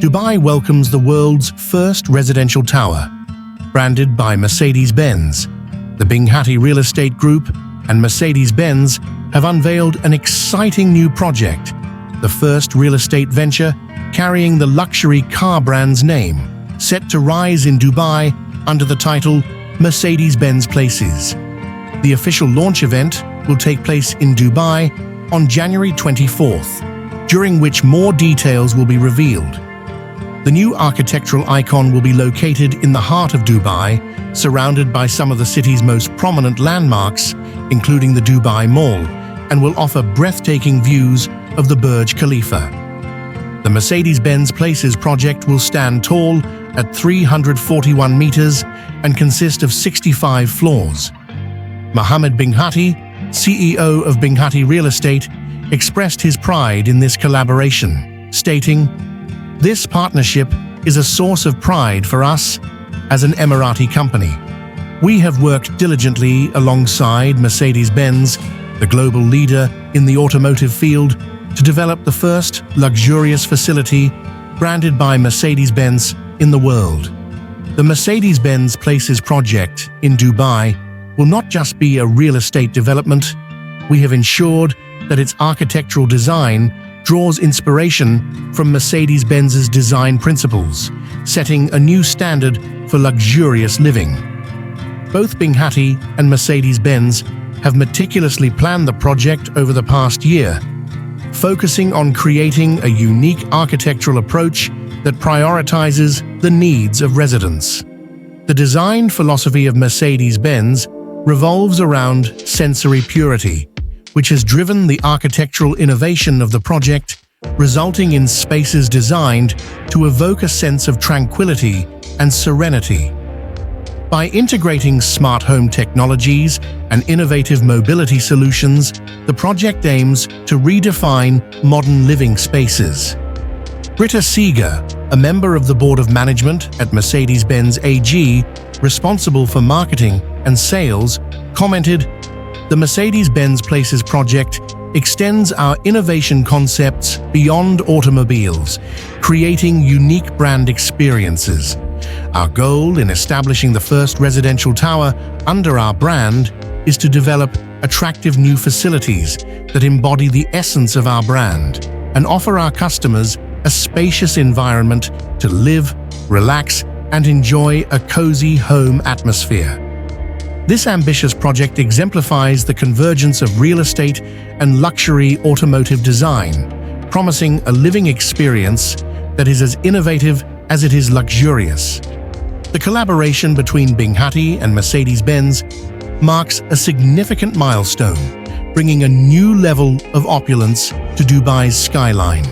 Dubai welcomes the world's first residential tower. Branded by Mercedes-Benz, the Binghatti Real Estate Group and Mercedes-Benz have unveiled an exciting new project, the first real estate venture carrying the luxury car brand's name, set to rise in Dubai under the title Mercedes-Benz Places. The official launch event will take place in Dubai on January 24th, during which more details will be revealed. The new architectural icon will be located in the heart of Dubai, surrounded by some of the city's most prominent landmarks, including the Dubai Mall, and will offer breathtaking views of the Burj Khalifa. The Mercedes-Benz Places project will stand tall at 341 meters and consist of 65 floors. Mohammed Binghatti, CEO of Binghatti Real Estate, expressed his pride in this collaboration, stating, "This partnership is a source of pride for us as an Emirati company. We have worked diligently alongside Mercedes-Benz, the global leader in the automotive field, to develop the first luxurious facility branded by Mercedes-Benz in the world. The Mercedes-Benz Places project in Dubai will not just be a real estate development. We have ensured that its architectural design draws inspiration from Mercedes-Benz's design principles, setting a new standard for luxurious living." Both Binghatti and Mercedes-Benz have meticulously planned the project over the past year, focusing on creating a unique architectural approach that prioritizes the needs of residents. The design philosophy of Mercedes-Benz revolves around sensory purity, which has driven the architectural innovation of the project, resulting in spaces designed to evoke a sense of tranquility and serenity. By integrating smart home technologies and innovative mobility solutions, the project aims to redefine modern living spaces. Britta Seeger, a member of the Board of Management at Mercedes-Benz AG, responsible for marketing and sales, commented, "The Mercedes-Benz Places project extends our innovation concepts beyond automobiles, creating unique brand experiences. Our goal in establishing the first residential tower under our brand is to develop attractive new facilities that embody the essence of our brand and offer our customers a spacious environment to live, relax, and enjoy a cozy home atmosphere." This ambitious project exemplifies the convergence of real estate and luxury automotive design, promising a living experience that is as innovative as it is luxurious. The collaboration between Binghatti and Mercedes-Benz marks a significant milestone, bringing a new level of opulence to Dubai's skyline.